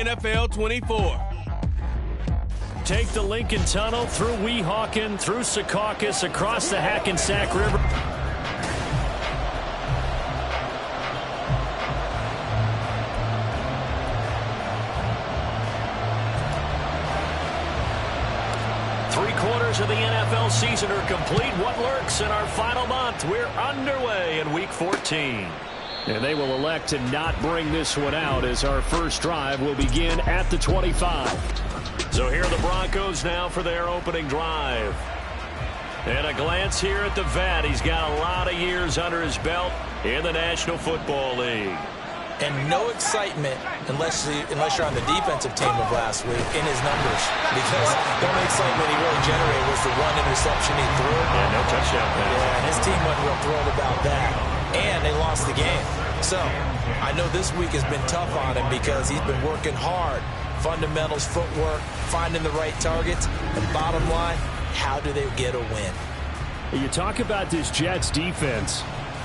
NFL 24. Take the Lincoln Tunnel through Weehawken, through Secaucus, across the Hackensack River. Three-quarters of the NFL season are complete. What lurks in our final month? We're underway in Week 14. And they will elect to not bring this one out as our first drive will begin at the 25. So here are the Broncos now for their opening drive. And a glance here at the vet. He's got a lot of years under his belt in the National Football League. And no excitement unless you're on the defensive team of last week in his numbers. Because the only excitement he really generated was the one interception he threw. Yeah, no touchdown pass. Yeah, and his team wasn't real thrilled about that. And they lost the game. So I know this week has been tough on him because he's been working hard. Fundamentals, footwork, finding the right targets. And bottom line, how do they get a win? You talk about this Jets defense.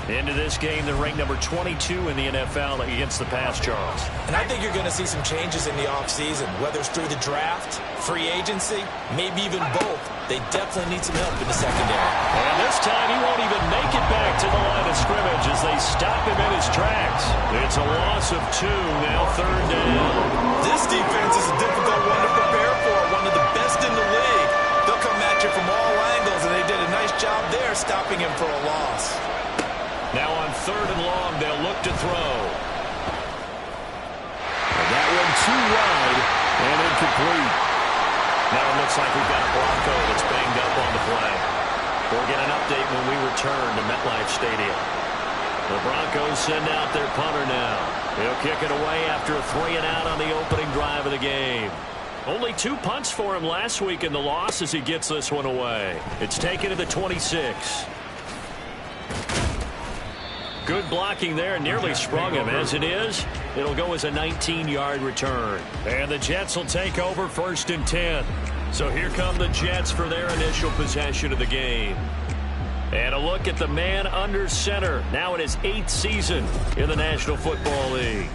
Into this game, they're ranked number 22 in the NFL against the pass, Charles. And I think you're going to see some changes in the offseason, whether it's through the draft, free agency, maybe even both. They definitely need some help in the secondary. And this time, he won't even make it back to the line of scrimmage as they stop him in his tracks. It's a loss of 2, now third down. This defense is a difficult one to prepare for, one of the best in the league. They'll come at you from all angles, and they did a nice job there stopping him for a loss. Now on third and long, they'll look to throw. And that one too wide and incomplete. Now it looks like we've got a Bronco that's banged up on the play. We'll get an update when we return to MetLife Stadium. The Broncos send out their punter now. He'll kick it away after a 3-and-out on the opening drive of the game. Only 2 punts for him last week in the loss as he gets this one away. It's taken to the 26. Good blocking there, nearly sprung him. As it is, it'll go as a 19-yard return. And the Jets will take over 1st and 10. So here come the Jets for their initial possession of the game. And a look at the man under center, now in his 8th season in the National Football League.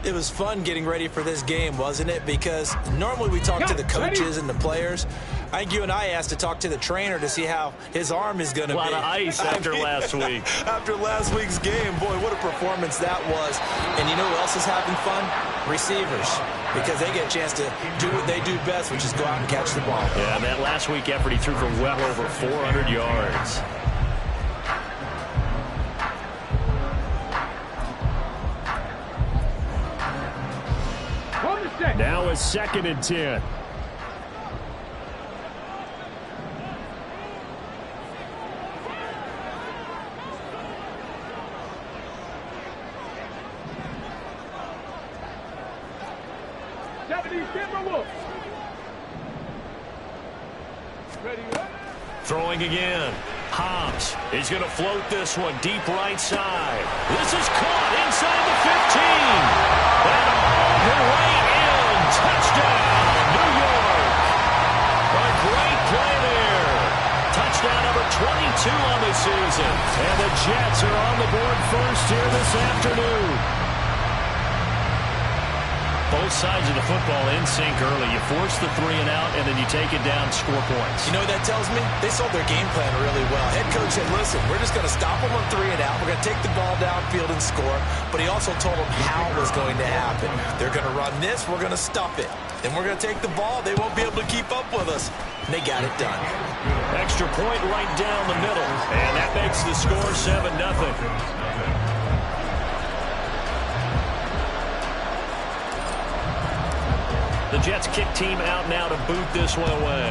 It was fun getting ready for this game, wasn't it? Because normally we talk to the coaches and the players. I think you and I asked to talk to the trainer to see how his arm is going to be. A lot of ice after last week. After last week's game, boy, what a performance that was. And you know who else is having fun? Receivers. Because they get a chance to do what they do best, which is go out and catch the ball. Yeah, and that last week effort, he threw for well over 400 yards. Now a 2nd and 10. Throwing again. Hobbs is going to float this one deep right side. This is caught inside the 15. And all the way in. Touchdown, New York. A great play there. Touchdown number 22 on the season. And the Jets are on the board first here this afternoon. Both sides of the football in sync early. You force the 3-and-out, and then you take it down, score points. You know what that tells me? They sold their game plan really well. Head coach said, listen, we're just going to stop them on 3-and-out. We're going to take the ball downfield and score. But he also told them how it was going to happen. They're going to run this. We're going to stuff it. Then we're going to take the ball. They won't be able to keep up with us. And they got it done. Extra point right down the middle. And that makes the score 7-0. The Jets kick team out now to boot this one away.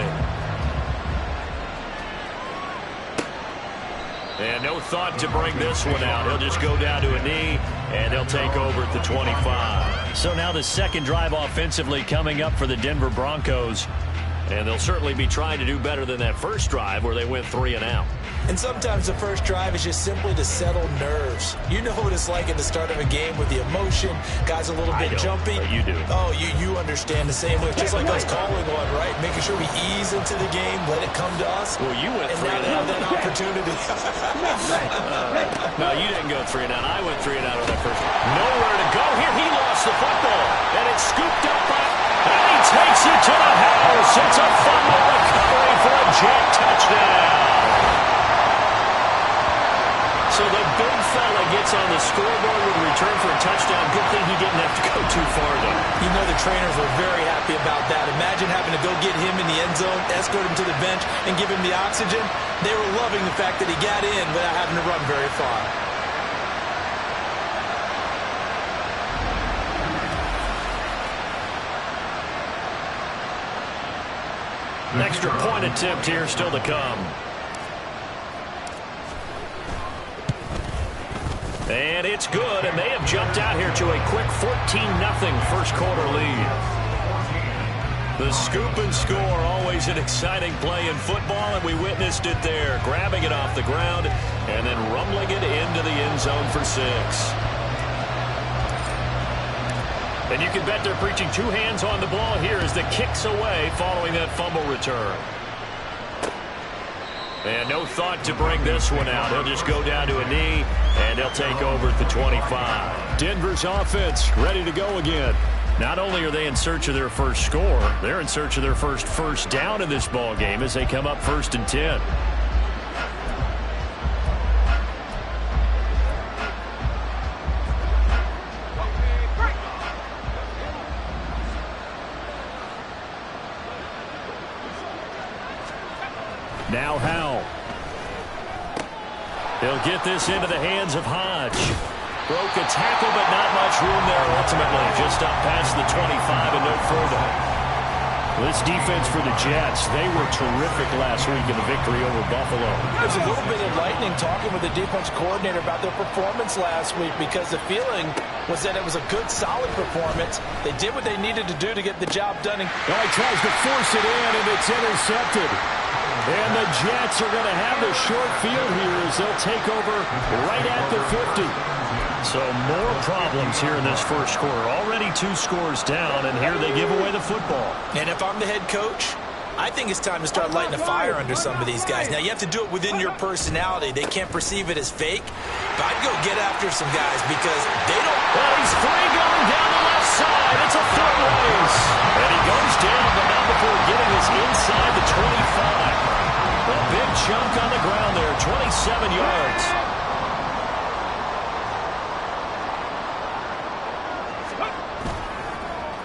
And no thought to bring this one out. He'll just go down to a knee, and they'll take over at the 25. So now the second drive offensively coming up for the Denver Broncos. And they'll certainly be trying to do better than that first drive where they went 3-and-out. And sometimes the first drive is just simply to settle nerves. You know what it's like at the start of a game with the emotion. Guys a little bit jumpy. But you do. Oh, you understand the same way. Just like us calling one, right? Making sure we ease into the game, let it come to us. Well, you went 3-and-out. And now they have that opportunity. No, you didn't go 3-and-out. I went 3-and-out on that first. Nowhere to go here. He lost the football. And it's scooped up by Takes it to the house. It's a fumble recovery for a Jet touchdown. So the big fella gets on the scoreboard with a return for a touchdown. Good thing he didn't have to go too far, though. You know the trainers were very happy about that. Imagine having to go get him in the end zone, escort him to the bench, and give him the oxygen. They were loving the fact that he got in without having to run very far. An extra point attempt here still to come. And it's good, and they have jumped out here to a quick 14-0 first quarter lead. The scoop and score, always an exciting play in football, and we witnessed it there, grabbing it off the ground and then rumbling it into the end zone for 6. And you can bet they're preaching two hands on the ball here as the kick's away following that fumble return. And no thought to bring this one out. He'll just go down to a knee, and he'll take over at the 25. Denver's offense ready to go again. Not only are they in search of their first score, they're in search of their first down in this ball game as they come up 1st and 10. Now Howell. He'll get this into the hands of Hodge. Broke a tackle, but not much room there ultimately. Just up past the 25 and no further. This defense for the Jets, they were terrific last week in the victory over Buffalo. There's a little bit enlightening talking with the defense coordinator about their performance last week because the feeling was that it was a good, solid performance. They did what they needed to do to get the job done. Well, he tries to force it in, and it's intercepted. And the Jets are going to have the short field here as they'll take over right at the 50. So more problems here in this first quarter. Already 2 scores down, and here they give away the football. And if I'm the head coach, I think it's time to start lighting a fire under some of these guys. Now, you have to do it within your personality. They can't perceive it as fake. But I'd go get after some guys because they don't... Well, he's free going down the left side. It's a foot race. And he goes down, but not before getting us inside the 25. A big chunk on the ground there, 27 yards.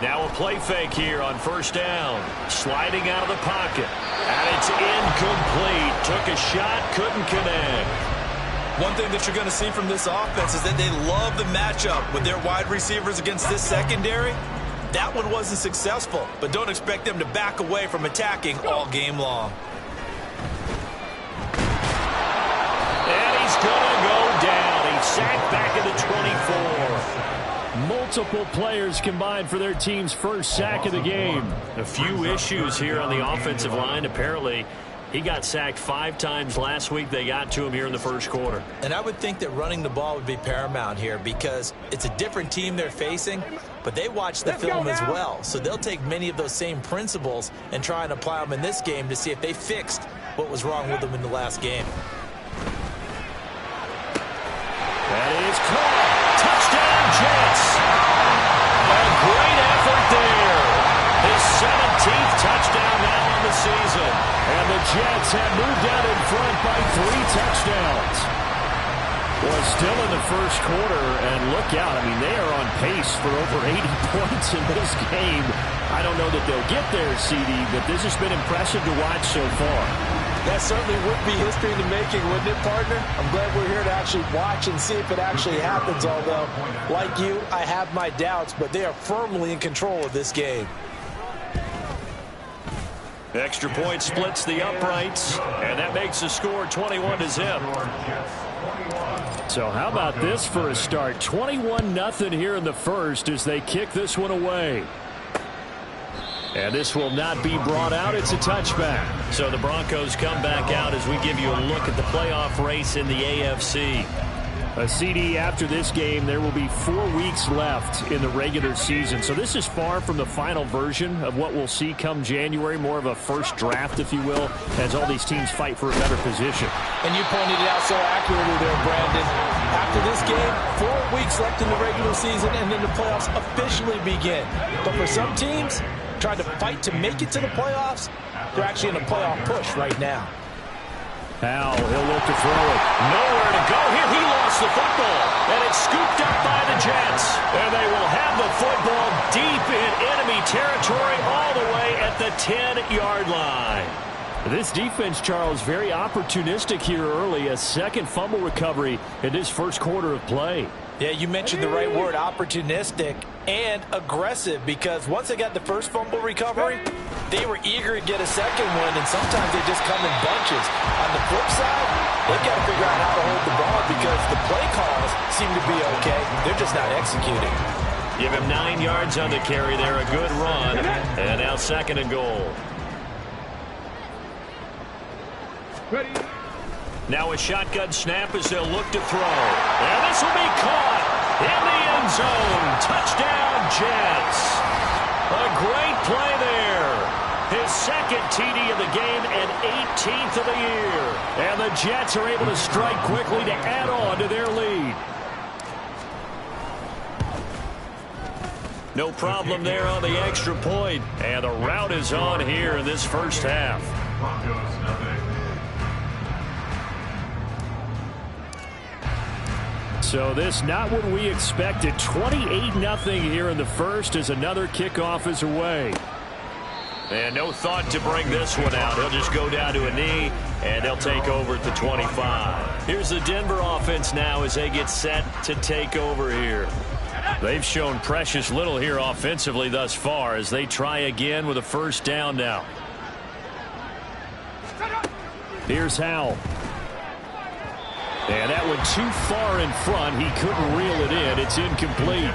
Now a play fake here on 1st down. Sliding out of the pocket. And it's incomplete. Took a shot, couldn't connect. One thing that you're going to see from this offense is that they love the matchup with their wide receivers against this secondary. That one wasn't successful, but don't expect them to back away from attacking all game long. And he's going to go down. He's sacked back at the 24. Multiple players combined for their team's first sack of the game. A few issues here on the offensive line. Apparently, he got sacked 5 times last week. They got to him here in the first quarter. And I would think that running the ball would be paramount here because it's a different team they're facing, but they watch the film as well. So they'll take many of those same principles and try and apply them in this game to see if they fixed what was wrong with them in the last game. That is caught. Touchdown, Jets. A great effort there. His 17th touchdown now on the season. And the Jets have moved out in front by 3 touchdowns. Well, still in the first quarter, and look out. I mean, they are on pace for over 80 points in this game. I don't know that they'll get there, CD, but this has been impressive to watch so far. That certainly would be history in the making, wouldn't it, partner? I'm glad we're here to actually watch and see if it actually happens, although, like you, I have my doubts, but they are firmly in control of this game. Extra point splits the uprights, and that makes the score 21-0. So how about this for a start? 21-0 here in the first as they kick this one away. And this will not be brought out. It's a touchback. So the Broncos come back out as we give you a look at the playoff race in the AFC. A CD after this game. There will be 4 weeks left in the regular season. So this is far from the final version of what we'll see come January. More of a first draft, if you will, as all these teams fight for a better position. And you pointed it out so accurately there, Brandon. After this game, 4 weeks left in the regular season, and then the playoffs officially begin. But for some teams, trying to fight to make it to the playoffs, they're actually in a playoff push right now. Howell, he'll look to throw it. Nowhere to go here. He lost the football. And it's scooped up by the Jets. And they will have the football deep in enemy territory all the way at the 10-yard line. This defense, Charles, very opportunistic here early. A second fumble recovery in this first quarter of play. Yeah, you mentioned the right word, opportunistic and aggressive, because once they got the first fumble recovery, they were eager to get a second one, and sometimes they just come in bunches. On the flip side, they've got to figure out how to hold the ball because the play calls seem to be okay. They're just not executing. Give him 9 yards on the carry there, a good run. And now 2nd and goal. Ready. Now a shotgun snap as they'll look to throw. And this will be caught in the end zone. Touchdown, Jets. A great play there. His second TD of the game and 18th of the year. And the Jets are able to strike quickly to add on to their lead. No problem there on the extra point. And the route is on here in this first half. So this not what we expected. 28-0 here in the first as another kickoff is away. And no thought to bring this one out. He'll just go down to a knee, and they'll take over at the 25. Here's the Denver offense now as they get set to take over here. They've shown precious little here offensively thus far as they try again with a first down now. Here's Howell. And that one too far in front. He couldn't reel it in. It's incomplete.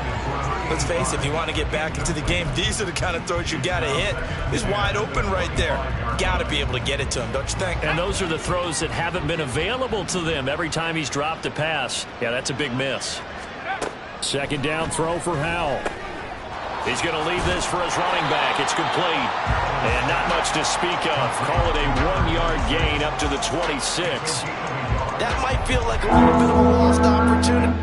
Let's face it, if you want to get back into the game, these are the kind of throws you got to hit. He's wide open right there. Got to be able to get it to him, don't you think? And those are the throws that haven't been available to them every time he's dropped a pass. Yeah, that's a big miss. Second down throw for Howell. He's going to leave this for his running back. It's complete. And not much to speak of. Call it a 1-yard gain up to the 26. That might feel like a little bit of a lost opportunity.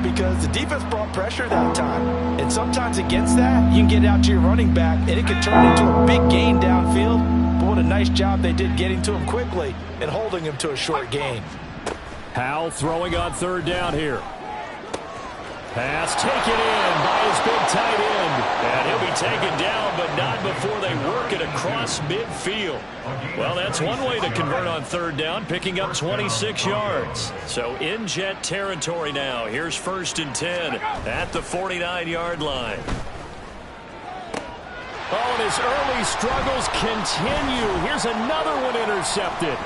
Because the defense brought pressure that time. And sometimes against that, you can get out to your running back, and it can turn into a big gain downfield. But what a nice job they did getting to him quickly and holding him to a short gain. Howell throwing on third down here. Pass taken in by his big tight end. And he'll be taken down, but not before they work it across midfield. Well, that's one way to convert on third down, picking up 26 yards. So in Jet territory now. Here's 1st and 10 at the 49-yard line. Oh, and his early struggles continue. Here's another one intercepted.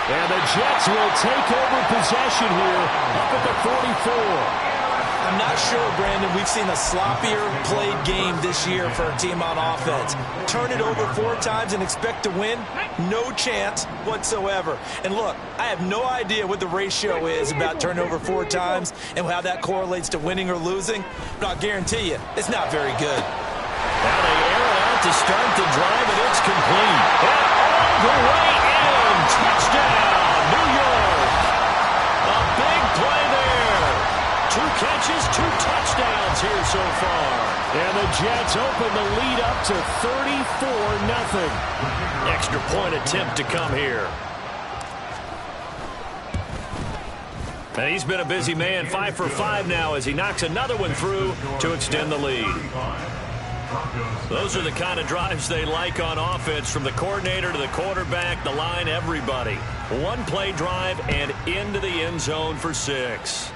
And the Jets will take over possession here up at the 44. I'm not sure, Brandon, we've seen a sloppier played game this year for a team on offense. Turn it over 4 times and expect to win? No chance whatsoever. And look, I have no idea what the ratio is about turnover 4 times and how that correlates to winning or losing, but I'll guarantee you, it's not very good. Now they air it out to start the drive, and it's complete. And all the way in. Touchdown, New York. A big play there. 2 catches, 2 touchdowns here so far. And the Jets open the lead up to 34-0. Extra point attempt to come here. And he's been a busy man, 5 for 5 now as he knocks another one through to extend the lead. Those are the kind of drives they like on offense, from the coordinator to the quarterback, the line, everybody. One play drive and into the end zone for 6.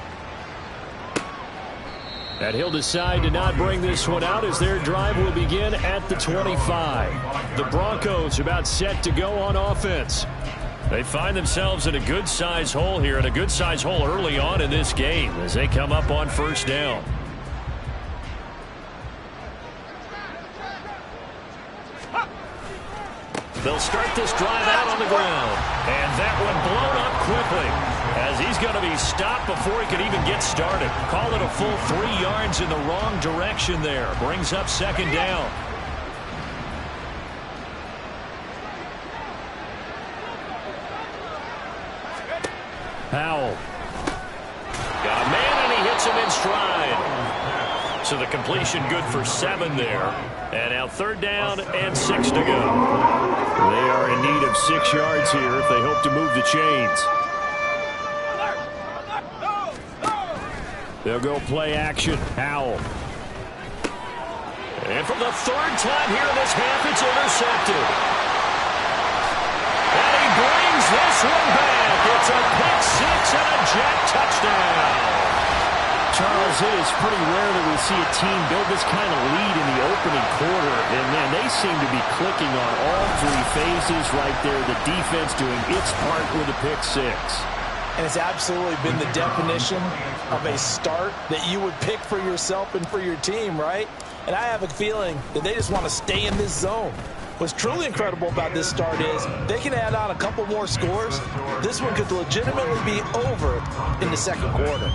And he'll decide to not bring this one out as their drive will begin at the 25. The Broncos about set to go on offense. They find themselves in a good-sized hole here, and a good-sized hole early on in this game as they come up on first down. They'll start this drive out on the ground. And that one blown up quickly as he's going to be stopped before he can even get started. Call it a full 3 yards in the wrong direction there. Brings up second down. Howell. Got a man, and he hits him in stride. So the completion good for 7 there. And now third down and 6 to go. They are in need of 6 yards here if they hope to move the chains. They'll go play action. Howell. And for the 3rd time here in this half, it's intercepted. And he brings this one back. It's a pick 6 and a Jet touchdown. Charles, it is pretty rare that we see a team build this kind of lead in the opening quarter, and man, they seem to be clicking on all 3 phases right there. The defense doing its part with a pick 6. And it's absolutely been the definition of a start that you would pick for yourself and for your team, right? And I have a feeling that they just want to stay in this zone. What's truly incredible about this start is they can add on a couple more scores. This one could legitimately be over in the second quarter.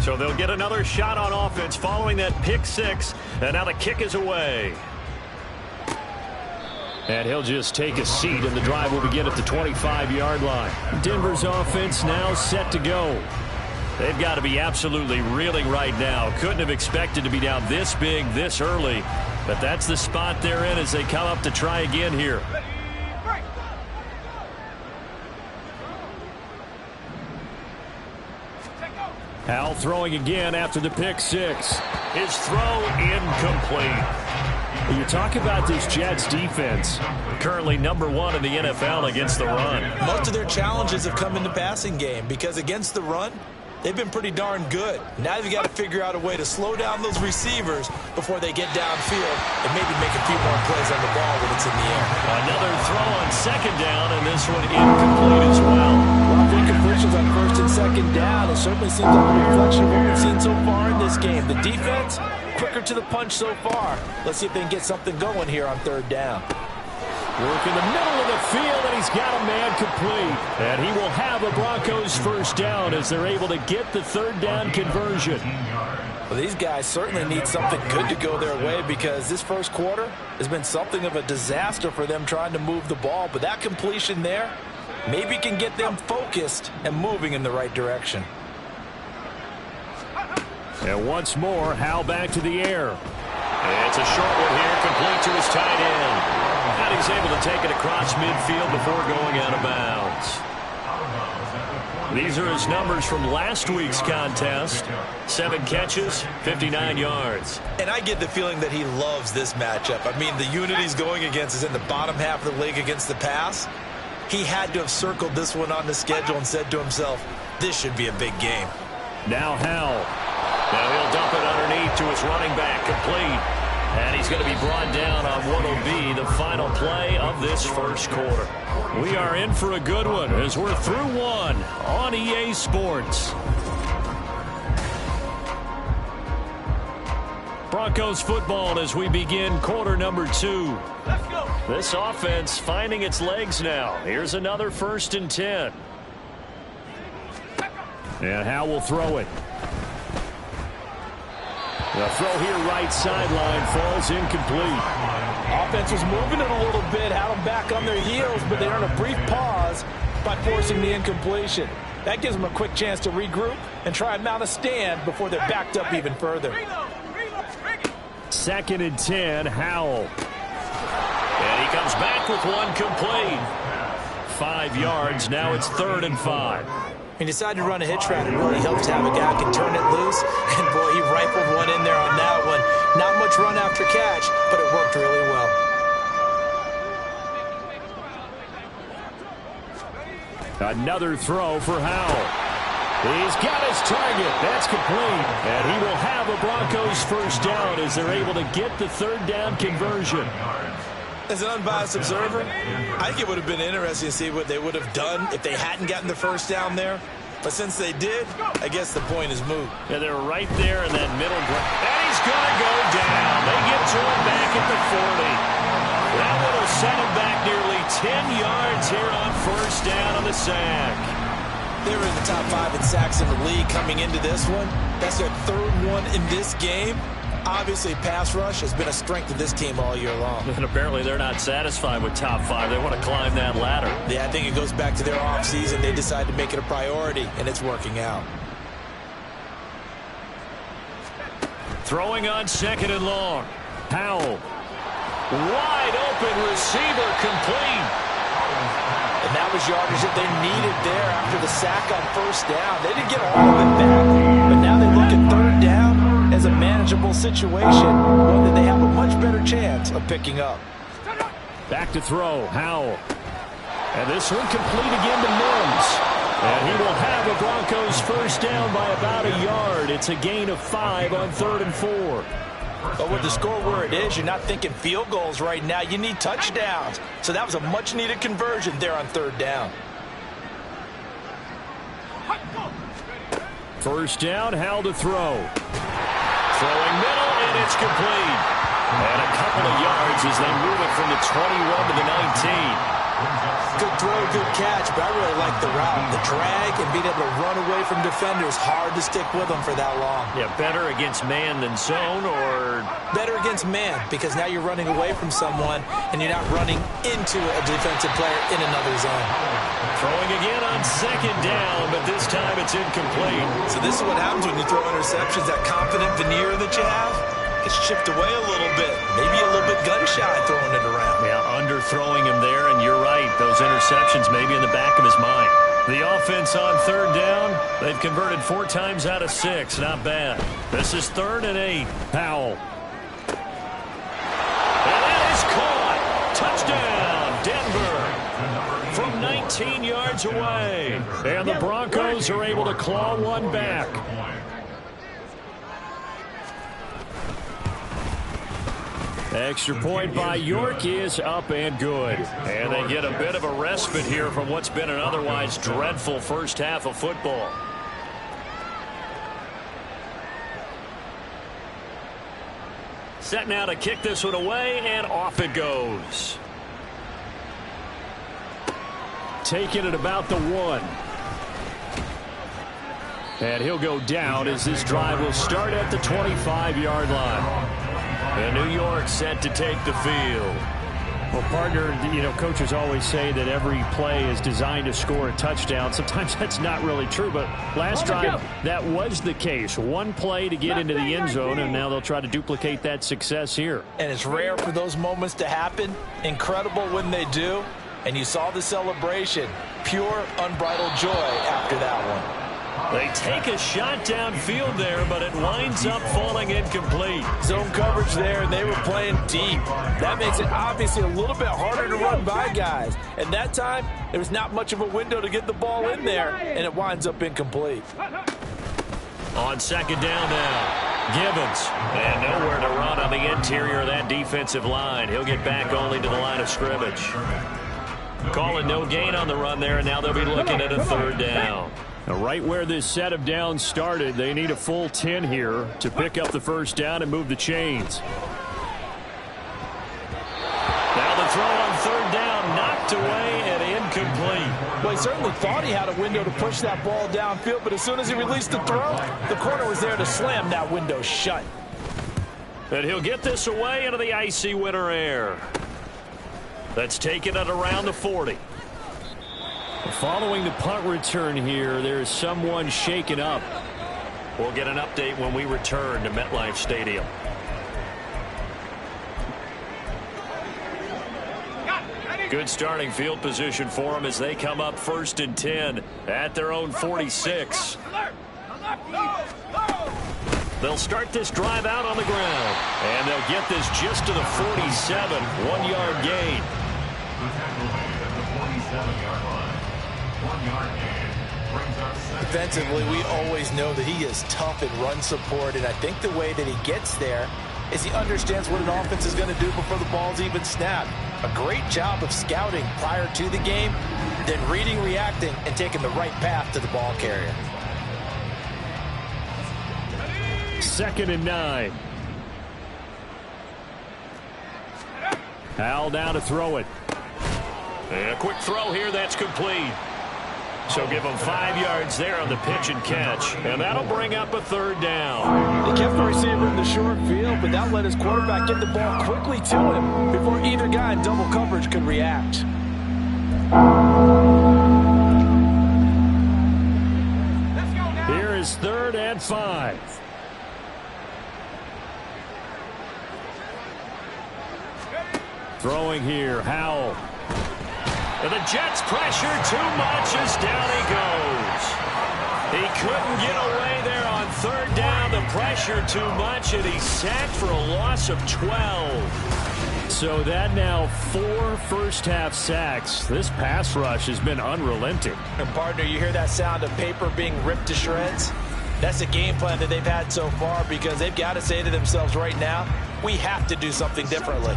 So they'll get another shot on offense following that pick 6. And now the kick is away. And he'll just take a seat, and the drive will begin at the 25-yard line. Denver's offense now set to go. They've got to be absolutely reeling right now. Couldn't have expected to be down this big this early. But that's the spot they're in as they come up to try again here. Howell throwing again after the pick 6. His throw incomplete. You talk about this Jets defense. Currently #1 in the NFL against the run. Most of their challenges have come in the passing game because against the run, they've been pretty darn good. Now you've got to figure out a way to slow down those receivers before they get downfield and maybe make a few more plays on the ball when it's in the air. Another throw on second down, and this one incomplete as well. Incompletions on first and second down. It certainly seems like a reflection of what we've seen so far in this game. The defense, quicker to the punch so far. Let's see if they can get something going here on third down. Work in the middle of the field, and he's got a man complete. And he will have a Broncos first down as they're able to get the third down conversion. Well, these guys certainly need something good to go their way because this first quarter has been something of a disaster for them trying to move the ball. But that completion there maybe can get them focused and moving in the right direction. And once more, Howell back to the air. And it's a short one here, complete to his tight end. And he's able to take it across midfield before going out of bounds. These are his numbers from last week's contest. 7 catches, 59 yards. And I get the feeling that he loves this matchup. I mean, the unit he's going against is in the bottom half of the league against the pass. He had to have circled this one on the schedule and said to himself, this should be a big game. Now Howell. Now he'll dump it underneath to his running back, complete. And he's going to be brought down on what will be the final play of this first quarter. We are in for a good one as we're through one on EA Sports. Broncos football as we begin quarter number 2. Let's go. This offense finding its legs now. Here's another 1st and 10. And Howell will throw it. The throw here right sideline falls incomplete. Offense was moving it a little bit, had them back on their heels, but they earned a brief pause by forcing the incompletion. That gives them a quick chance to regroup and try and mount a stand before they're backed up even further. 2nd and 10, Howell. And he comes back with one complete. 5 yards. Now it's 3rd and 5. He decided to run a hitch route. It really helps to have a guy who can turn it loose. And, boy, he rifled one in there on that one. Not much run after catch, but it worked really well. Another throw for Howell. He's got his target. That's complete. And he will have a Broncos first down as they're able to get the 3rd down conversion. As an unbiased observer, I think it would have been interesting to see what they would have done if they hadn't gotten the first down there. But since they did, I guess the point is moot. Yeah, they're right there in that middle ground. And he's going to go down. They get to him back at the 40. That one will set him back nearly 10 yards here on first down on the sack. They were in the top 5 in sacks in the league coming into this one. That's their 3rd one in this game. Obviously, pass rush has been a strength of this team all year long. And apparently they're not satisfied with top 5. They want to climb that ladder. Yeah, I think it goes back to their offseason. They decided to make it a priority, and it's working out. Throwing on 2nd and long. Howell. Wide open receiver, complete. And that was yardage that they needed there after the sack on first down. They didn't get all of it back, but now they look at 3rd down as a manageable situation, one that they have a much better chance of picking up. Back to throw, Howell. And this one complete again to Mims. And he will have a Broncos first down by about a yard. It's a gain of 5 on 3rd and 4. But with the score where it is, you're not thinking field goals right now. You need touchdowns. So that was a much-needed conversion there on 3rd down. First down, Howell to throw. Throwing middle, and it's complete. And a couple of yards as they move it from the 21 to the 19. Good throw, good catch, but I really like the route. The drag and being able to run away from defenders, hard to stick with them for that long. Yeah, better against man than zone, or better against man, because now you're running away from someone and you're not running into a defensive player in another zone. Throwing again on 2nd down, but this time it's incomplete. So this is what happens when you throw interceptions. That confident veneer that you have gets chipped away a little bit. Maybe a little bit gun-shy throwing it around. Yeah, underthrowing him there, and you're right. Those interceptions may be in the back of his mind. The offense on 3rd down, they've converted 4 times out of 6. Not bad. This is 3rd and 8. Howell. And that is caught. Touchdown, Denver. From 19 yards away. And the Broncos are able to claw one back. Extra point by York is up and good. And they get a bit of a respite here from what's been an otherwise dreadful first half of football. Set now to kick this one away, and off it goes. Taking it about the 1. And he'll go down as this drive will start at the 25-yard line. And New York set to take the field. Well, partner, you know, coaches always say that every play is designed to score a touchdown. Sometimes that's not really true, but last drive, that was the case. One play to get into the end zone, and now they'll try to duplicate that success here. And it's rare for those moments to happen. Incredible when they do. And you saw the celebration. Pure, unbridled joy after that one. They take a shot downfield there, but it winds up falling incomplete. Zone coverage there, and they were playing deep. That makes it obviously a little bit harder to run by guys. And that time, there was not much of a window to get the ball in there, and it winds up incomplete. On 2nd down now, Gibbons. And nowhere to run on the interior of that defensive line. He'll get back only to the line of scrimmage. Calling no gain on the run there, and now they'll be looking at a 3rd down. Now, right where this set of downs started, they need a full 10 here to pick up the first down and move the chains. Now the throw on 3rd down, knocked away and incomplete. Well, he certainly thought he had a window to push that ball downfield, but as soon as he released the throw, the corner was there to slam that window shut. And he'll get this away into the icy winter air. That's taken it around the 40. Following the punt return here, there's someone shaken up. We'll get an update when we return to MetLife Stadium. Good starting field position for them as they come up 1st and 10 at their own 46. They'll start this drive out on the ground, and they'll get this just to the 47, 1-yard gain. Defensively, we always know that he is tough in run support, and I think the way that he gets there is he understands what an offense is going to do before the ball's even snapped. A great job of scouting prior to the game, then reading, reacting, and taking the right path to the ball carrier. 2nd and 9. Hal down to throw it. And a quick throw here, that's complete. So give them 5 yards there on the pitch and catch. And that'll bring up a 3rd down. They kept the receiver in the short field, but that let his quarterback get the ball quickly to him before either guy in double coverage could react. Here is 3rd and 5. Throwing here, Howell. And the Jets pressure too much as down he goes. He couldn't get away there on 3rd down. The pressure too much, and he's sacked for a loss of 12. So that now 4 first-half sacks. This pass rush has been unrelenting. And partner, you hear that sound of paper being ripped to shreds? That's the game plan that they've had so far, because they've got to say to themselves right now, we have to do something differently.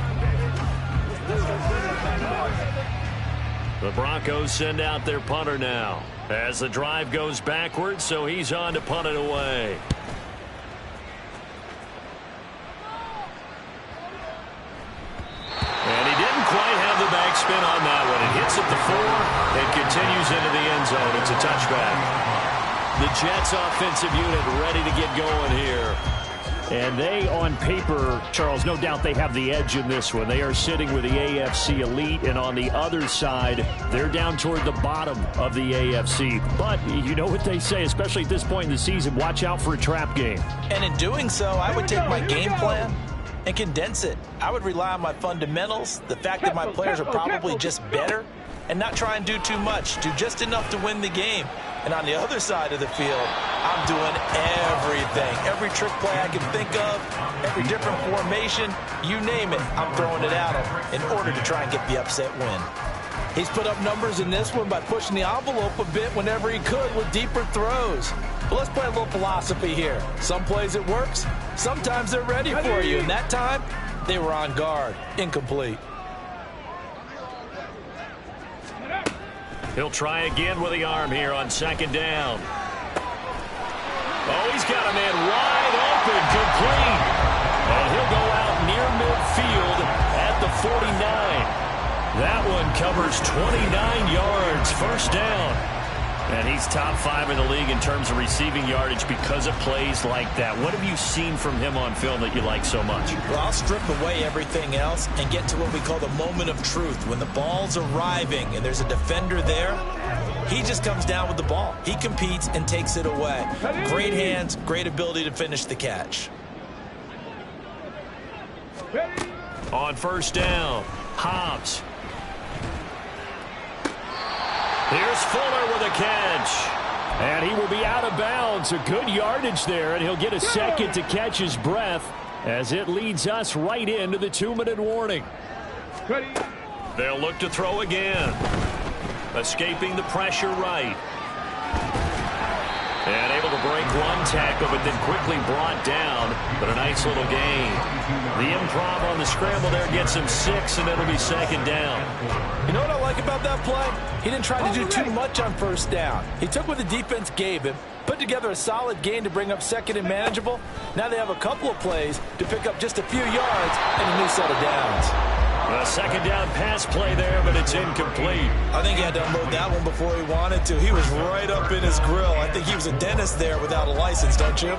The Broncos send out their punter now as the drive goes backwards, so he's on to punt it away. And he didn't quite have the backspin on that one. It hits at the 4 and continues into the end zone. It's a touchback. The Jets offensive unit ready to get going here. And they, on paper, Charles, no doubt they have the edge in this one. They are sitting with the AFC elite, and on the other side, they're down toward the bottom of the AFC. But you know what they say, especially at this point in the season, watch out for a trap game. And in doing so, I would take my game plan and condense it. I would rely on my fundamentals, the fact that my players are probably just better, and not try and do too much, do just enough to win the game. And on the other side of the field, I'm doing everything. Every trick play I can think of, every different formation, you name it, I'm throwing it at him in order to try and get the upset win. He's put up numbers in this one by pushing the envelope a bit whenever he could with deeper throws. But let's play a little philosophy here. Some plays it works, sometimes they're ready for you. And that time, they were on guard. Incomplete. He'll try again with the arm here on 2nd down. Oh, he's got a man wide open, complete. And he'll go out near midfield at the 49. That one covers 29 yards, 1st down. And he's top 5 in the league in terms of receiving yardage because of plays like that. What have you seen from him on film that you like so much? Well, I'll strip away everything else and get to what we call the moment of truth. When the ball's arriving and there's a defender there, he just comes down with the ball. He competes and takes it away. Great hands, great ability to finish the catch. On 1st down, Hobbs. Here's Fuller with a catch. And he will be out of bounds. A good yardage there, and he'll get a second to catch his breath as it leads us right into the 2-minute warning. They'll look to throw again. Escaping the pressure right. And able to break one tackle, but then quickly brought down. But a nice little gain. The improv on the scramble there gets him 6, and it'll be 2nd down. You know what I like about that play? He didn't try to do too much on 1st down. He took what the defense gave him, put together a solid gain to bring up 2nd and manageable. Now they have a couple of plays to pick up just a few yards and a new set of downs. A 2nd down pass play there, but it's incomplete. I think he had to unload that one before he wanted to. He was right up in his grill. I think he was a dentist there without a license, don't you?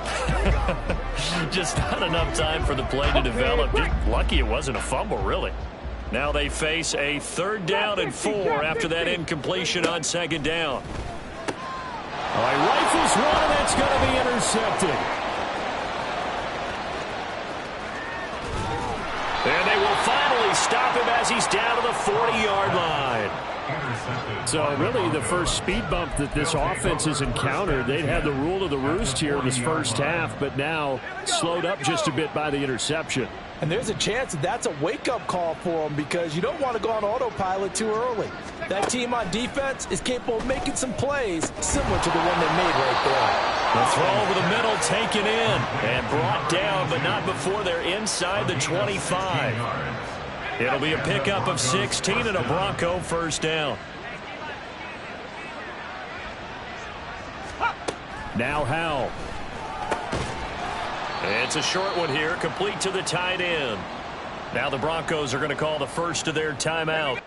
Just not enough time for the play to develop. Just lucky it wasn't a fumble, really. Now they face a 3rd down and 4 after that incompletion on 2nd down. All right, rifles one, and that's going to be intercepted. And they will finally stop him as as he's down to the 40-yard line. So really the first speed bump that this offense has encountered, they'd had the rule of the roost here in this first half, but now slowed up just a bit by the interception. And there's a chance that that's a wake-up call for them because you don't want to go on autopilot too early. That team on defense is capable of making some plays similar to the one they made right there. The throw over the middle taken in and brought down, but not before they're inside the 25. It'll be a pickup of 16 and a Bronco first down. Now Howell. It's a short one here, complete to the tight end. Now the Broncos are going to call the first of their timeout.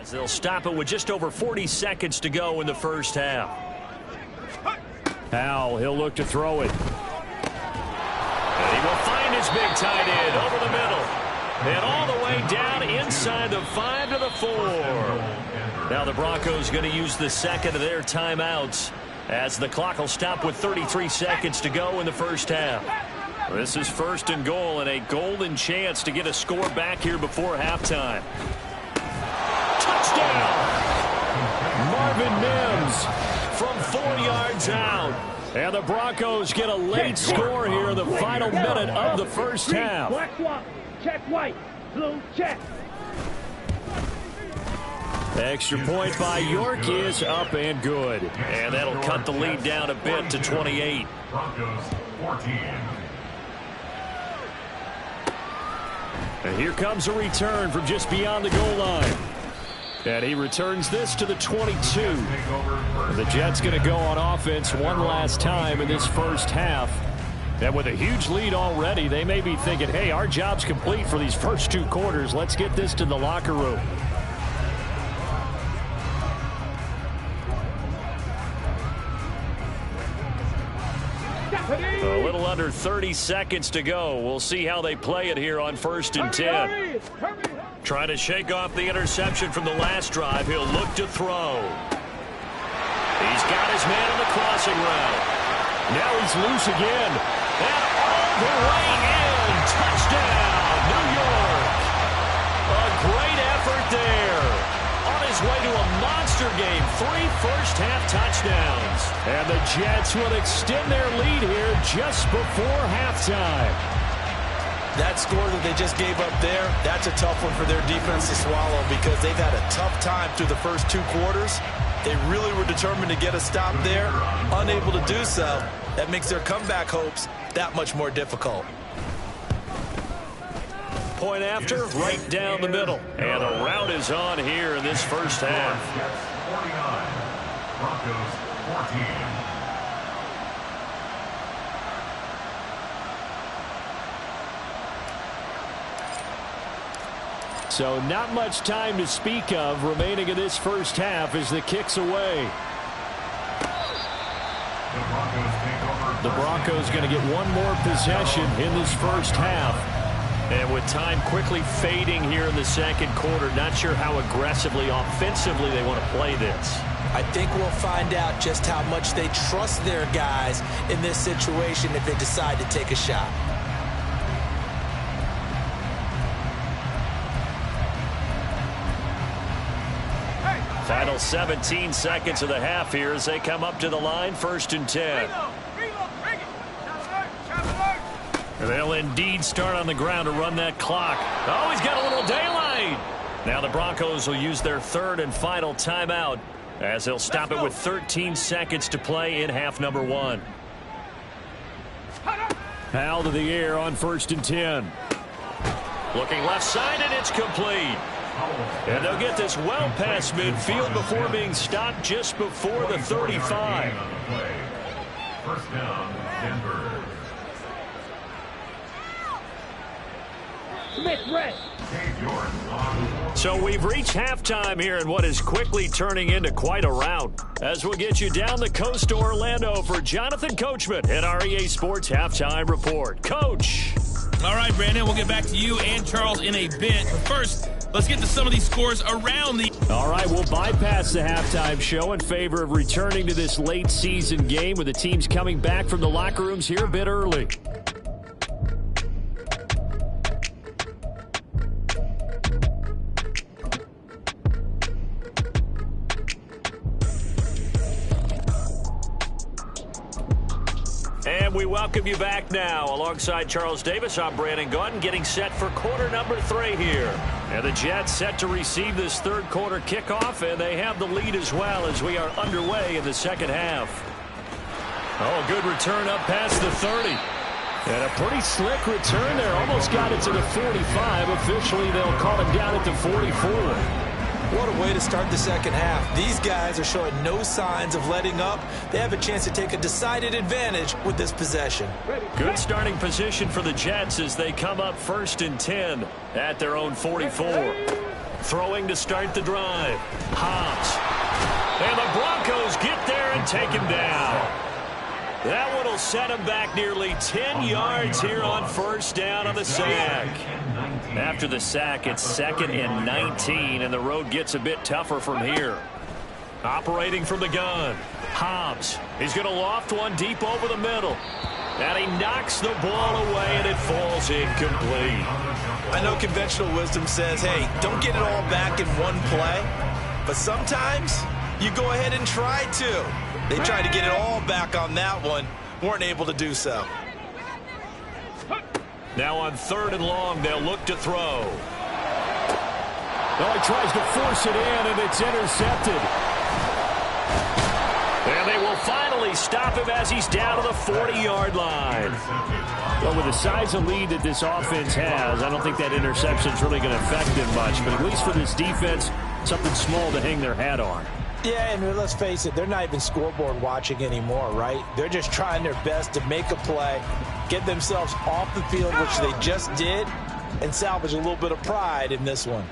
As they'll stop it with just over 40 seconds to go in the first half. Howell, he'll look to throw it. And he will find his big tight end over the middle. And all the way down inside the 5 to the 4. Now the Broncos going to use the second of their timeouts as the clock will stop with 33 seconds to go in the first half. This is first and goal and a golden chance to get a score back here before halftime. Touchdown! Marvin Mims from 4 yards out. And the Broncos get a late score here in the final minute of the first half. Black swap, check white, blue check. Extra point by York is up and good. And that'll cut the lead down a bit to 28. Broncos 14. And here comes a return from just beyond the goal line. And he returns this to the 22. The Jets going to go on offense one last time in this first half. And with a huge lead already, they may be thinking, hey, our job's complete for these first 2 quarters. Let's get this to the locker room. A little under 30 seconds to go. We'll see how they play it here on 1st and 10. Hurry. Trying to shake off the interception from the last drive. He'll look to throw. He's got his man on the crossing route. Now he's loose again. And all the way in. Touchdown, New York. A great effort there. On his way to a monster game. 3 first-half touchdowns. And the Jets will extend their lead here just before halftime. That score that they just gave up there, that's a tough one for their defense to swallow because they've had a tough time through the first 2 quarters. They really were determined to get a stop there, unable to do so. That makes their comeback hopes that much more difficult. Point after, right down the middle. And a rout is on here in this first half. 49, Broncos 14. So not much time to speak of remaining in this first half as the kick's away. The Broncos going to get one more possession in this first half. And with time quickly fading here in the second quarter, not sure how aggressively, offensively they want to play this. I think we'll find out just how much they trust their guys in this situation if they decide to take a shot. Final 17 seconds of the half here as they come up to the line, 1st and 10. They'll indeed start on the ground to run that clock. Oh, he's got a little daylight. Now the Broncos will use their 3rd and final timeout as they'll stop it with 13 seconds to play in half number 1. Foul to the air on 1st and 10. Looking left side, and it's complete. And they'll get this well past midfield before being stopped just before the 35. First down, Denver. Smith, red. So we've reached halftime here in what is quickly turning into quite a rout. As we'll get you down the coast to Orlando for Jonathan Coachman at our EA Sports Halftime Report. Coach. All right, Brandon, we'll get back to you and Charles in a bit. But first, let's get to some of these scores around the... All right, we'll bypass the halftime show in favor of returning to this late season game with the teams coming back from the locker rooms here a bit early. And we welcome you back now. Alongside Charles Davis, I'm Brandon Gunn, getting set for quarter number 3 here. And the Jets set to receive this 3rd quarter kickoff, and they have the lead as well as we are underway in the second half. Oh, good return up past the 30. And a pretty slick return there. Almost got it to the 45. Officially, they'll call it down at the 44. What a way to start the second half. These guys are showing no signs of letting up. They have a chance to take a decided advantage with this possession. Good starting position for the Jets as they come up 1st and 10 at their own 44. Throwing to start the drive. Hobbs. And the Broncos get there and take him down. That one will set him back nearly 10 yards here on 1st down on the sack. After the sack, it's 2nd and 19, and the road gets a bit tougher from here. Operating from the gun, Hobbs. He's going to loft one deep over the middle. And he knocks the ball away, and it falls incomplete. I know conventional wisdom says, hey, don't get it all back in one play. But sometimes you go ahead and try to. They tried to get it all back on that one. Weren't able to do so. Now on 3rd and long, they'll look to throw. Oh, he tries to force it in, and it's intercepted. And they will finally stop him as he's down to the 40-yard line. Well, with the size of lead that this offense has, I don't think that interception's really going to affect them much. But at least for this defense, something small to hang their hat on. Yeah, and let's face it, they're not even scoreboard watching anymore, right? They're just trying their best to make a play, get themselves off the field, which they just did, and salvage a little bit of pride in this one.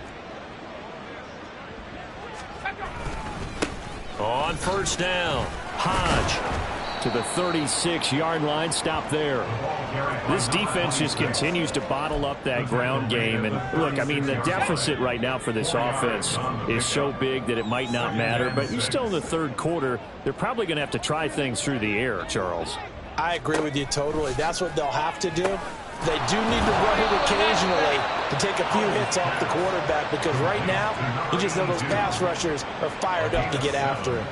On 1st down, Hodge. to the 36-yard line. Stop there. This defense just continues to bottle up that ground game. And look, I mean, the deficit right now for this offense is so big that it might not matter. But you're still in the third quarter. They're probably going to have to try things through the air, Charles. I agree with you totally. That's what they'll have to do. They do need to run it occasionally to take a few hits off the quarterback, because right now, you just know those pass rushers are fired up to get after him.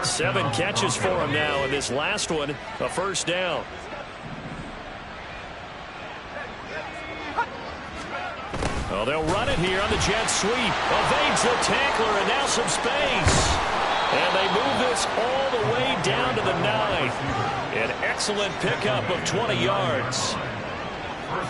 7 catches for him now, and this last one, a first down. Oh, they'll run it here on the jet sweep. Evades the tackler, and now some space. And they move this all the way down to the 9. An excellent pickup of 20 yards.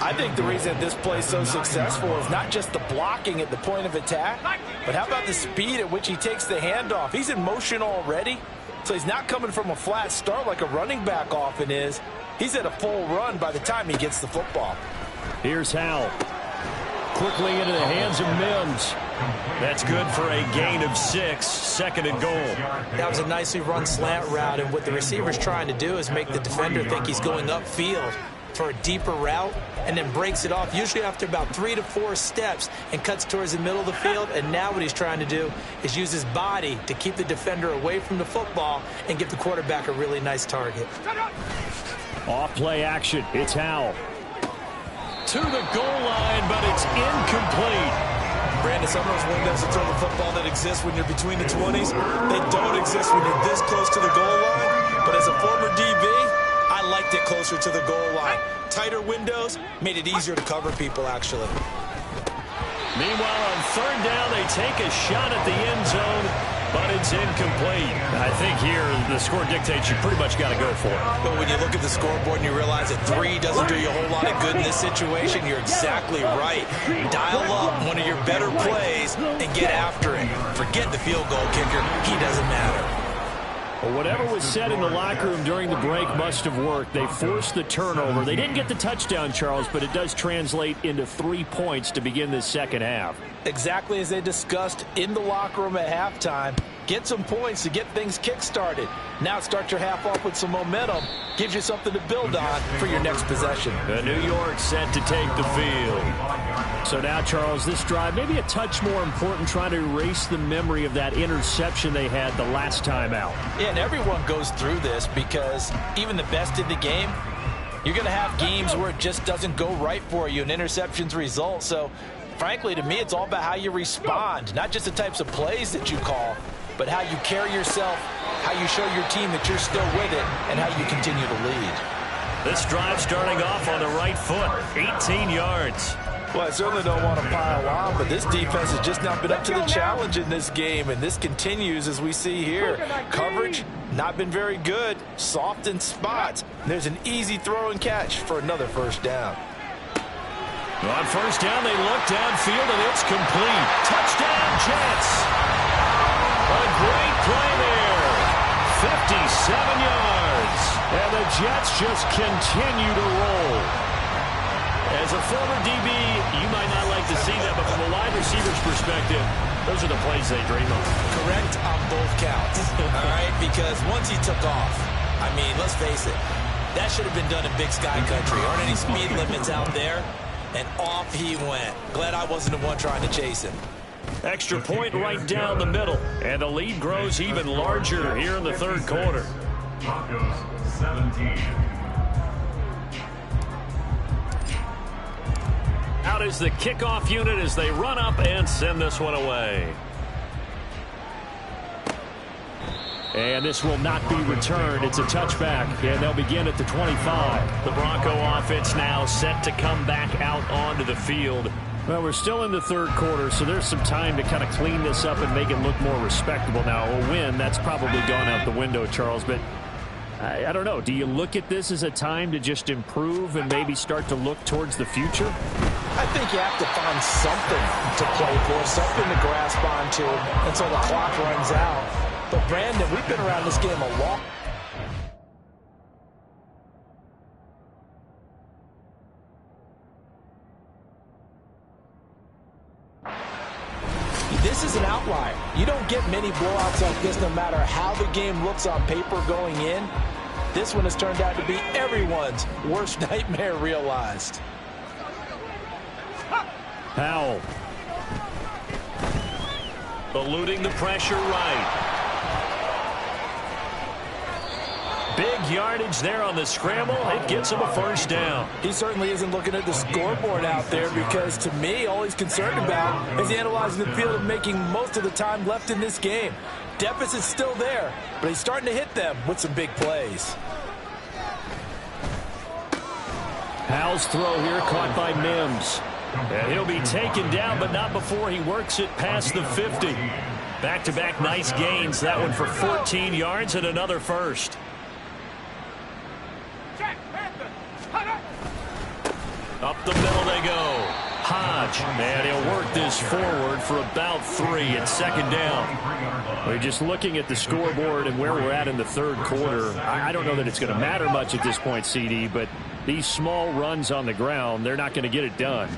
I think the reason this play is so successful is not just the blocking at the point of attack, but how about the speed at which he takes the handoff? He's in motion already, so he's not coming from a flat start like a running back often is. He's at a full run by the time he gets the football. Here's Howell. Quickly into the hands of Mims. That's good for a gain of 6, 2nd and goal. That was a nicely run slant route, and what the receiver's trying to do is make the defender think he's going upfield for a deeper route, and then breaks it off, usually after about 3 to 4 steps, and cuts towards the middle of the field. And now what he's trying to do is use his body to keep the defender away from the football and give the quarterback a really nice target. Off play action. It's Howell. To the goal line, but it's incomplete. Brandon, some of those windows to throw the football that exist when you're between the 20s, they don't exist when you're this close to the goal line. But as a former DB, I liked it closer to the goal line. Tighter windows made it easier to cover people, actually. Meanwhile, on third down, they take a shot at the end zone, but it's incomplete. I think here the score dictates you pretty much got to go for it. But when you look at the scoreboard and you realize that 3 doesn't do you a whole lot of good in this situation, you're exactly right. Dial up one of your better plays and get after it. Forget the field goal kicker. He doesn't matter. Well, whatever was said in the locker room during the break must have worked. They forced the turnover. They didn't get the touchdown, Charles, but it does translate into 3 points to begin this second half. Exactly as they discussed in the locker room at halftime. Get some points to get things kick-started. Now start your half off with some momentum. Gives you something to build on for your next possession. New York set to take the field. So now, Charles, this drive maybe a touch more important, trying to erase the memory of that interception they had the last time out. Yeah, and everyone goes through this, because even the best in the game, you're going to have games where it just doesn't go right for you and interceptions result. So, frankly, to me, it's all about how you respond, not just the types of plays that you call, but how you carry yourself, how you show your team that you're still with it, and how you continue to lead. This drive starting off on the right foot, 18 yards. Well, I certainly don't want to pile on, but this defense has just not been up to the challenge in this game, and this continues as we see here. Coverage, not been very good, soft in spots. There's an easy throw and catch for another first down. On first down, they look downfield, and it's complete. Touchdown, Jets. A great play there. 57 yards. And the Jets just continue to roll. As a former DB, you might not like to see that, but from a wide receiver's perspective, those are the plays they dream of. Correct on both counts, all right? Because once he took off, I mean, let's face it, that should have been done in Big Sky Country. Aren't any speed limits out there? And off he went. Glad I wasn't the one trying to chase him. Extra point right down the middle, and the lead grows even larger here in the third quarter. Broncos 17. Out is the kickoff unit as they run up and send this one away. And this will not be returned. It's a touchback, and they'll begin at the 25. The Bronco offense now set to come back out onto the field. Well, we're still in the third quarter, so there's some time to kind of clean this up and make it look more respectable. Now, a win, that's probably gone out the window, Charles, but I don't know. Do you look at this as a time to just improve and maybe start to look towards the future? I think you have to find something to play for, something to grasp onto until the clock runs out. But, Brandon, we've been around this game a long time. This is an outlier. You don't get many blowouts like this no matter how the game looks on paper going in. This one has turned out to be everyone's worst nightmare realized. Powell. Eluding the pressure right. Big yardage there on the scramble. It gets him a first down. He certainly isn't looking at the scoreboard out there because, to me, all he's concerned about is analyzing the field and making most of the time left in this game. Deficit's still there, but he's starting to hit them with some big plays. Powell's throw here caught by Mims. And he'll be taken down, but not before he works it past the 50. Back-to-back nice gains. That one for 14 yards and another first. Up the middle they go. Hodge, and he'll work this forward for about 3 and second down. We're just looking at the scoreboard and where we're at in the third quarter. I don't know that it's going to matter much at this point, CD, but these small runs on the ground, they're not going to get it done.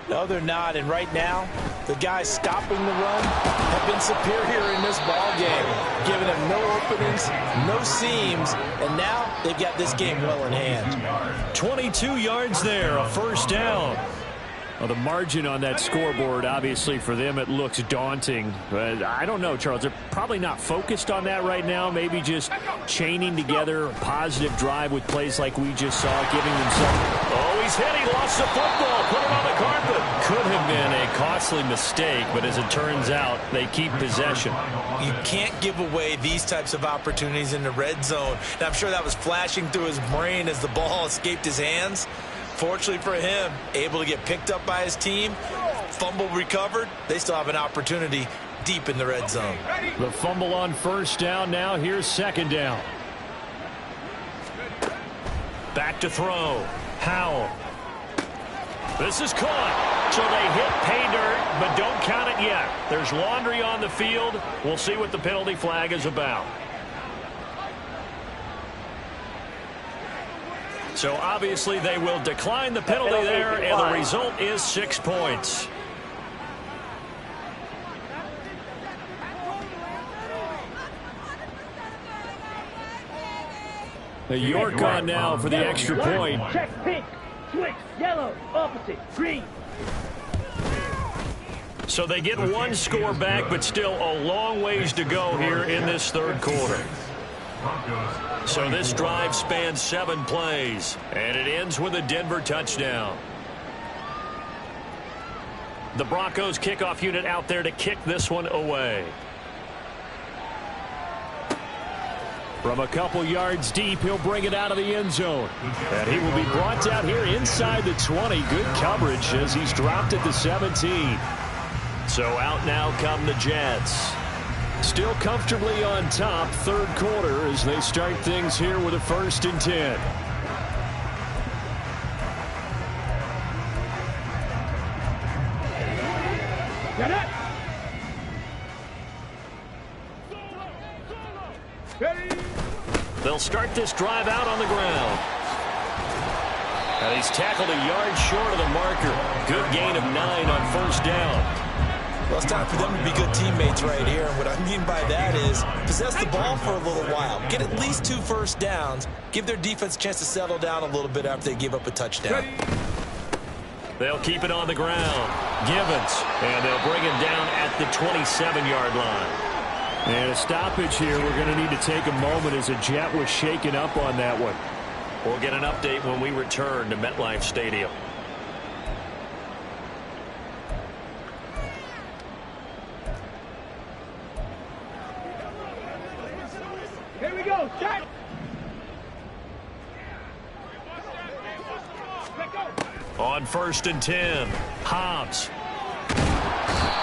No, they're not. And right now, the guys stopping the run have been superior in this ball game, giving them no openings, no seams, and now they've got this game well in hand. 22 yards there, a first down. Well, the margin on that scoreboard, obviously, for them, it looks daunting. But I don't know, Charles. They're probably not focused on that right now. Maybe just chaining together a positive drive with plays like we just saw, giving them some. Oh, he's hit. He lost the football. Put it on the carpet. Could have been a costly mistake, but as it turns out, they keep possession. You can't give away these types of opportunities in the red zone. And I'm sure that was flashing through his brain as the ball escaped his hands. Fortunately for him, able to get picked up by his team, fumble recovered. They still have an opportunity deep in the red zone. The fumble on first down now. Here's second down. Back to throw. Powell. This is caught. So they hit pay dirt, but don't count it yet. There's laundry on the field. We'll see what the penalty flag is about. So obviously they will decline the penalty there, and the result is 6 points. The York on now for the extra point. Check pink, switch, yellow, opposite, green. So they get one score back, but still a long ways to go here in this third quarter. So this drive spans 7 plays, and it ends with a Denver touchdown. The Broncos kickoff unit out there to kick this one away. From a couple yards deep, he'll bring it out of the end zone. And he will be brought down here inside the 20. Good coverage as he's dropped at the 17. So out now come the Jets. Still comfortably on top, third quarter, as they start things here with a 1st and 10. Get it! Ready? They'll start this drive out on the ground. And he's tackled a yard short of the marker. Good gain of 9 on first down. Well, it's time for them to be good teammates right here. And what I mean by that is possess the ball for a little while. Get at least 2 first downs. Give their defense a chance to settle down a little bit after they give up a touchdown. They'll keep it on the ground. Givens. And they'll bring him down at the 27-yard line. And a stoppage here. We're going to need to take a moment as a Jet was shaken up on that one. We'll get an update when we return to MetLife Stadium. Here we go, start! Let go! On 1st and 10, Hobbs.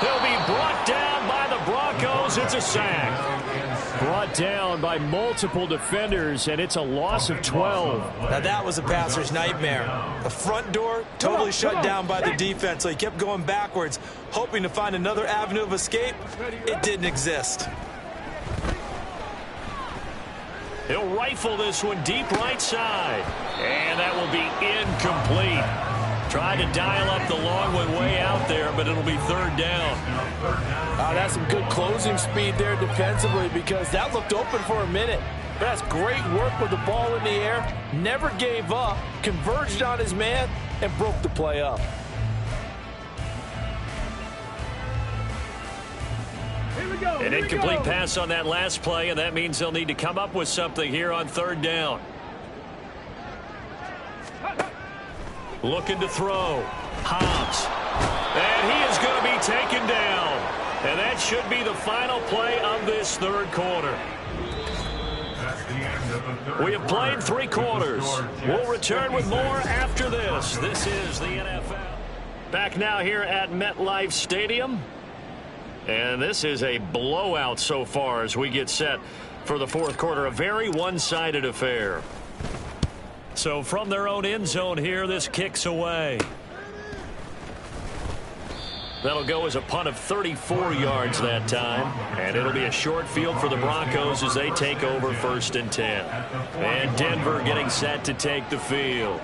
He'll be brought down by the Broncos. It's a sack. Brought down by multiple defenders, and it's a loss of 12. Now that was a passer's nightmare. The front door totally shut down by the defense, so he kept going backwards, hoping to find another avenue of escape. It didn't exist. He'll rifle this one deep right side. And that will be incomplete. Tried to dial up the long one way out there, but it'll be 3rd down. That's some good closing speed there defensively because that looked open for a minute. But that's great work with the ball in the air. Never gave up, converged on his man, and broke the play up. An incomplete pass on that last play, and that means they'll need to come up with something here on third down. Looking to throw. Hobbs. And he is going to be taken down. And that should be the final play of this third quarter. We have played 3 quarters. We'll return with more after this. This is the NFL. Back now here at MetLife Stadium. And this is a blowout so far as we get set for the fourth quarter. A very one-sided affair. So from their own end zone here, this kicks away. That'll go as a punt of 34 yards that time. And it'll be a short field for the Broncos as they take over 1st and 10. And Denver getting set to take the field.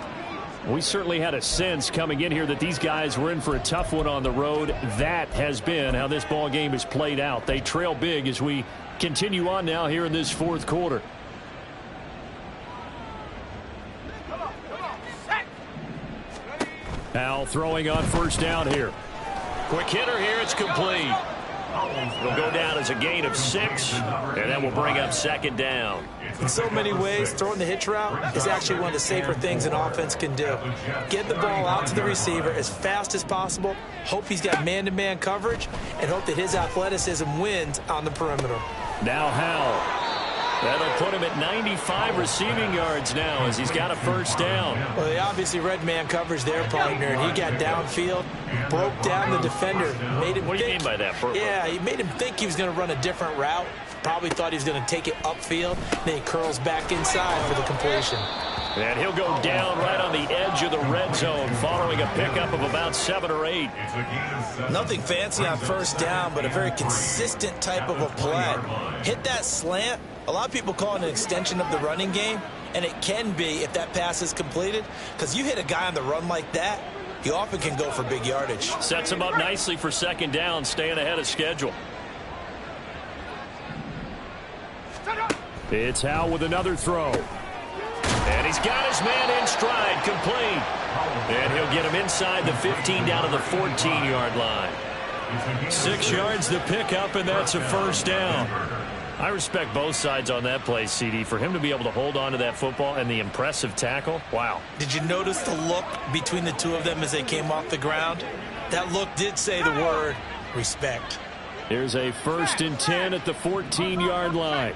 We certainly had a sense coming in here that these guys were in for a tough one on the road. That has been how this ball game has played out. They trail big as we continue on now here in this fourth quarter. Now throwing on 1st down here. Quick hitter here. It's complete. It'll go down as a gain of 6, and that will bring up 2nd down. In so many ways, throwing the hitch route is actually one of the safer things an offense can do. Get the ball out to the receiver as fast as possible, hope he's got man-to-man coverage, and hope that his athleticism wins on the perimeter. Now Howell. That'll put him at 95 receiving yards now as he's got a 1st down. Well, they obviously read man coverage there, partner, and he got downfield, broke down the defender, made him What do you mean by that? Yeah, he made him think he was going to run a different route. Probably thought he was going to take it upfield. Then he curls back inside for the completion. And he'll go down right on the edge of the red zone following a pickup of about 7 or 8. Nothing fancy on 1st down, but a very consistent type of a play. Hit that slant. A lot of people call it an extension of the running game, and it can be if that pass is completed, because you hit a guy on the run like that, he often can go for big yardage. Sets him up nicely for 2nd down, staying ahead of schedule. It's Howell with another throw. And he's got his man in stride, complete. And he'll get him inside the 15 down to the 14-yard line. 6 yards to pick up, and that's a 1st down. I respect both sides on that play, CD. For him to be able to hold on to that football and the impressive tackle, wow. Did you notice the look between the two of them as they came off the ground? That look did say the word respect. Here's a 1st and 10 at the 14-yard line.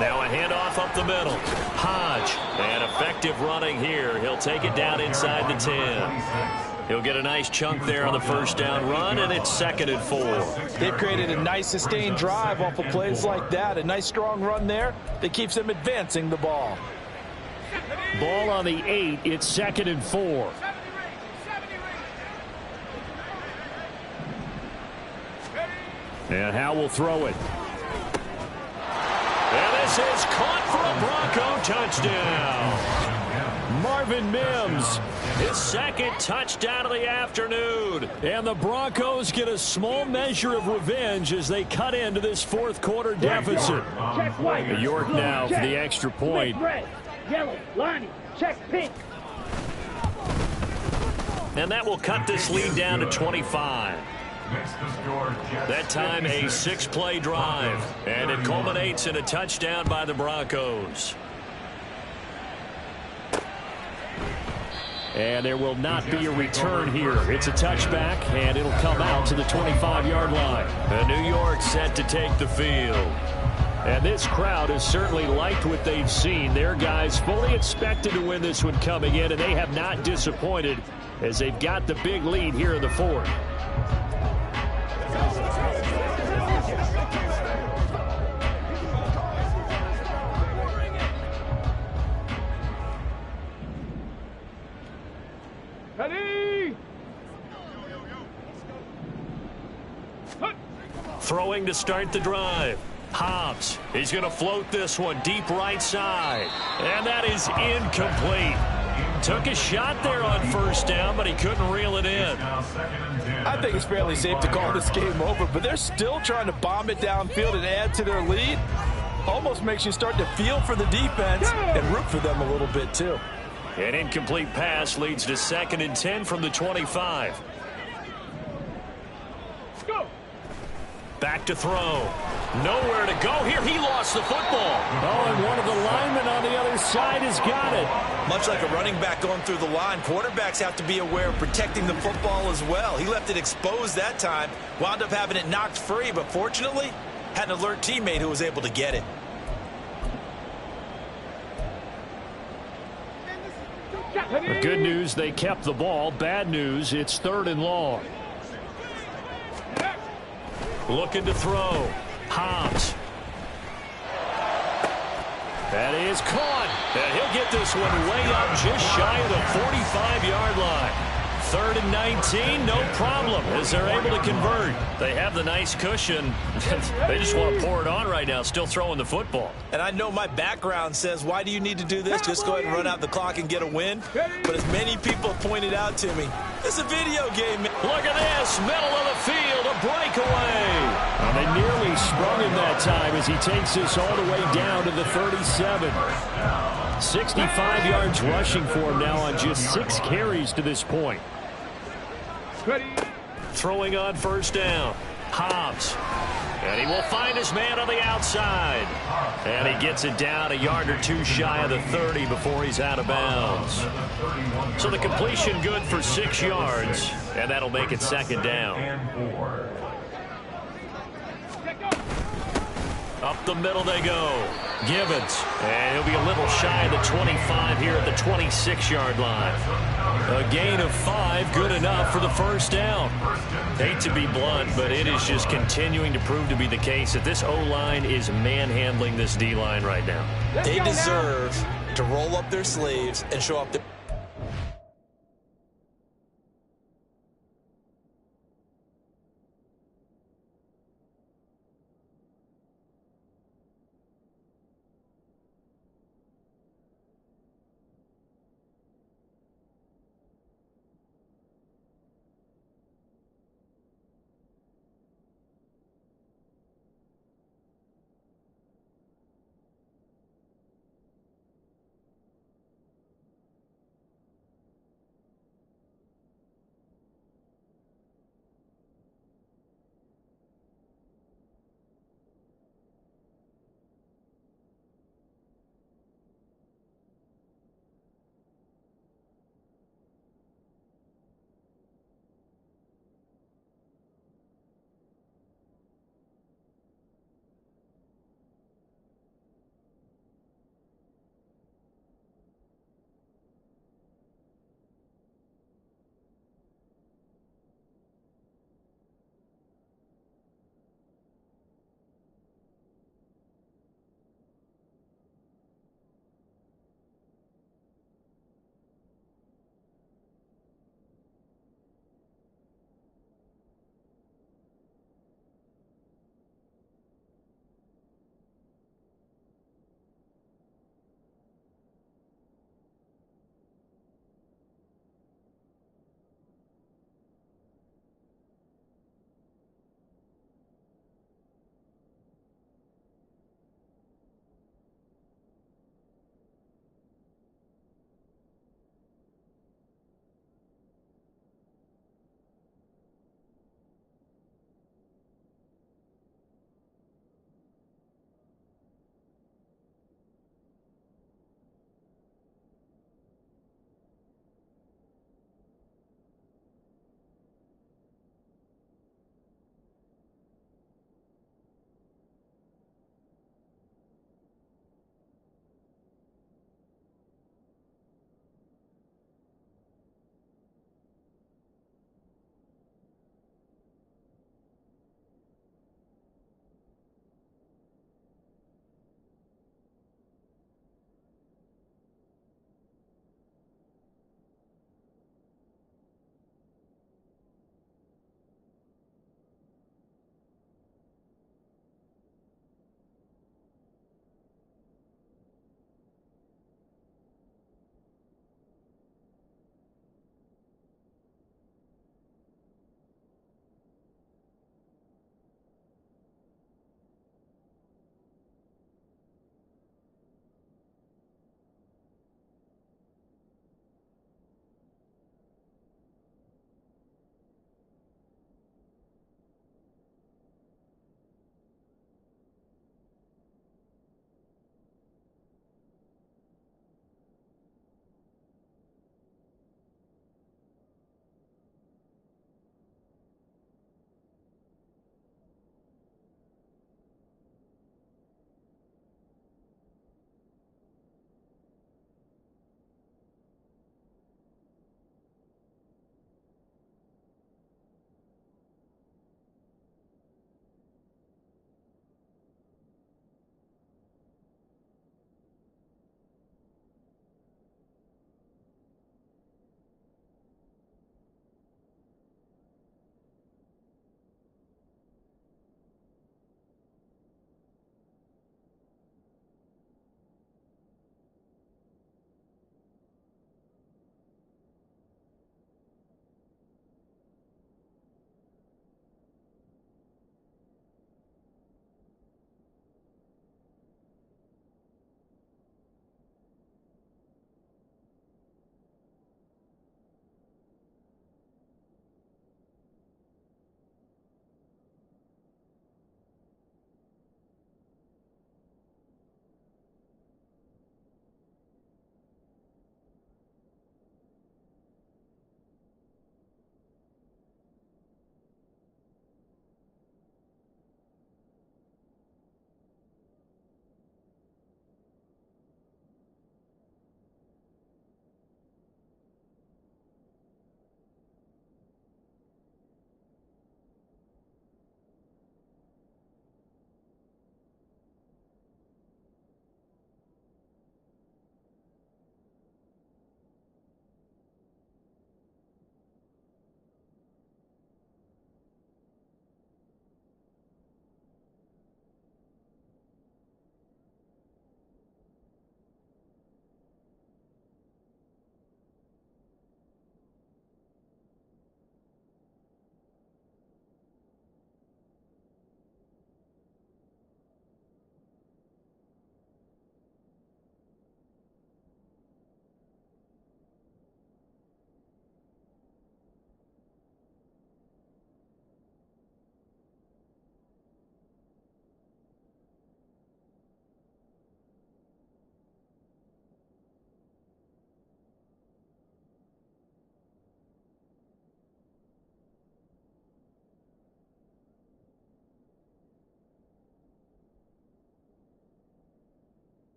Now a handoff up the middle. Hodge, and effective running here. He'll take it down inside the 10. He'll get a nice chunk there on the 1st down run, and it's 2nd and 4. They've created a nice sustained drive off of plays like that. A nice strong run there that keeps them advancing the ball. Ball on the 8. It's 2nd and 4. And Howell will throw it. And this is caught for a Bronco touchdown. Marvin Mims, his 2nd touchdown of the afternoon. And the Broncos get a small measure of revenge as they cut into this fourth quarter deficit. York now for the extra point. Red, yellow, lining, check pink. And that will cut this lead down to 25. That time a 6-play drive. And it culminates in a touchdown by the Broncos. And there will not be a return here. It's a touchback, and it'll come out to the 25-yard line. And New York set to take the field. And this crowd has certainly liked what they've seen. Their guys fully expected to win this one coming in, and they have not disappointed as they've got the big lead here in the fourth. Throwing to start the drive. Hobbs, he's going to float this one deep right side. And that is incomplete. Took a shot there on 1st down, but he couldn't reel it in. I think it's fairly safe to call this game over, but they're still trying to bomb it downfield and add to their lead. Almost makes you start to feel for the defense and root for them a little bit, too. An incomplete pass leads to 2nd and 10 from the 25. Back to throw. Nowhere to go here. He lost the football. Oh, and one of the linemen on the other side has got it. Much like a running back going through the line, quarterbacks have to be aware of protecting the football as well. He left it exposed that time, wound up having it knocked free, but fortunately, had an alert teammate who was able to get it. Good news, they kept the ball. Bad news, it's 3rd and long. Looking to throw. Hobbs. That is caught. And he'll get this one way up just shy of the 45-yard line. 3rd and 19, no problem, as they're able to convert. They have the nice cushion. They just want to pour it on right now, still throwing the football. And I know my background says, why do you need to do this? Just go ahead and run out the clock and get a win. But as many people have pointed out to me, it's a video game. Look at this, middle of the field, a breakaway. And they nearly sprung him that time as he takes this all the way down to the 37. 65 yards rushing for him now on just 6 carries to this point. Throwing on 1st down. Hobbs. And he will find his man on the outside. And he gets it down a yard or 2 shy of the 30 before he's out of bounds. So the completion good for 6 yards. And that'll make it 2nd down. Up the middle they go. Gibbons. And he'll be a little shy of the 25 here at the 26-yard line. A gain of 5, good enough for the 1st down. Hate to be blunt, but it is just continuing to prove to be the case that this O-line is manhandling this D-line right now. They deserve to roll up their sleeves and show up the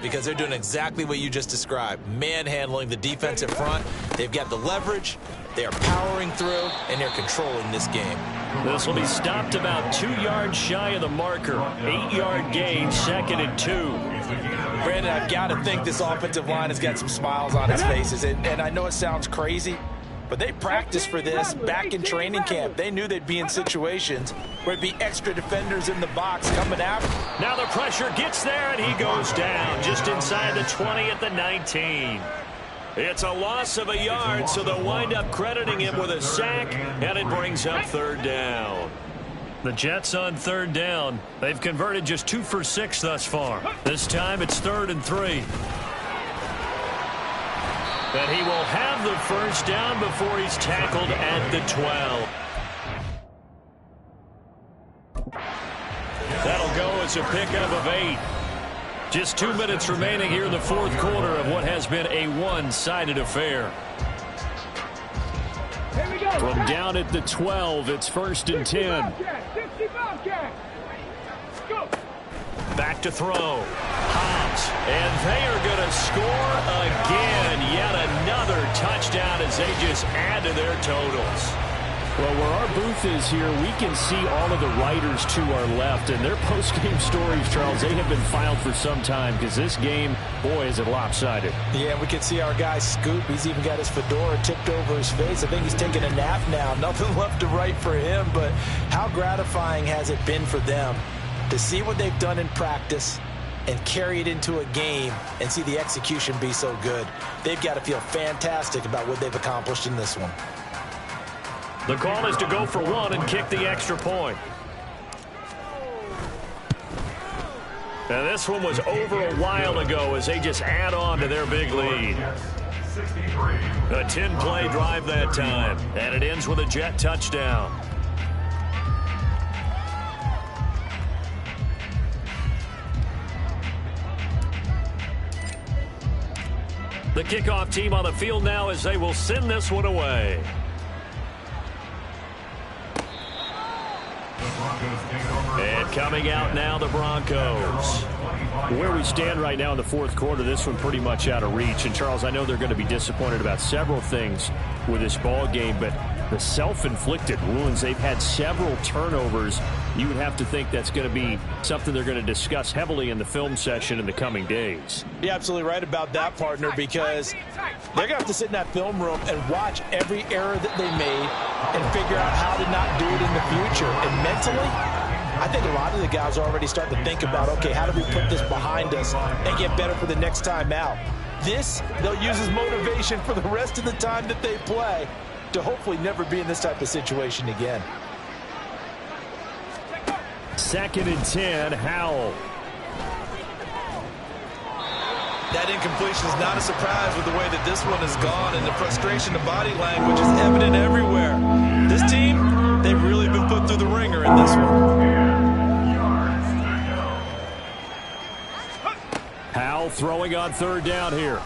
because they're doing exactly what you just described. Manhandling the defense in front. They've got the leverage. They are powering through, and they're controlling this game. This will be stopped about 2 yards shy of the marker. 8-yard gain, 2nd and 2. Brandon, I've got to think this offensive line has got some smiles on its faces. And I know it sounds crazy, but they practiced for this back in training camp. They knew they'd be in situations where it'd be extra defenders in the box coming after. Now the pressure gets there, and he goes down just inside the 20 at the 19. It's a loss of a yard, so they'll wind up crediting him with a sack, and it brings up 3rd down. The Jets on 3rd down. They've converted just 2 for 6 thus far. This time it's 3rd and 3. And he will have the 1st down before he's tackled at the 12. That'll go as a pickup of 8. Just 2 minutes remaining here in the 4th quarter of what has been a one-sided affair. From down at the 12, it's 1st and 10. Back to throw. Hobbs. And they are going to score again. Yet another touchdown as they just add to their totals. Well, where our booth is here, we can see all of the writers to our left. And their post-game stories, Charles, they have been filed for some time because this game, boy, is it lopsided. Yeah, we can see our guy Scoop. He's even got his fedora tipped over his face. I think he's taking a nap now. Nothing left to write for him, but how gratifying has it been for them to see what they've done in practice and carry it into a game and see the execution be so good. They've got to feel fantastic about what they've accomplished in this one. The call is to go for 1 and kick the extra point. And this one was over a while ago as they just add on to their big lead. A 10-play drive that time, and it ends with a Jet touchdown. The kickoff team on the field now as they will send this one away. And coming out now, the Broncos. Where we stand right now in the 4th quarter, this one pretty much out of reach. And, Charles, I know they're going to be disappointed about several things with this ball game, but the self-inflicted wounds, they've had several turnovers. You would have to think that's going to be something they're going to discuss heavily in the film session in the coming days. You're absolutely right about that, partner, because they're going to have to sit in that film room and watch every error that they made and figure out how to not do it in the future. And mentally, I think a lot of the guys are already starting to think about, okay, how do we put this behind us and get better for the next time out? This, they'll use as motivation for the rest of the time that they play to hopefully never be in this type of situation again. 2nd and 10, Howell. That incompletion is not a surprise with the way that this one has gone, and the frustration, the body language is evident everywhere. This team, they've really been put through the ringer in this one. Howell throwing on 3rd down here.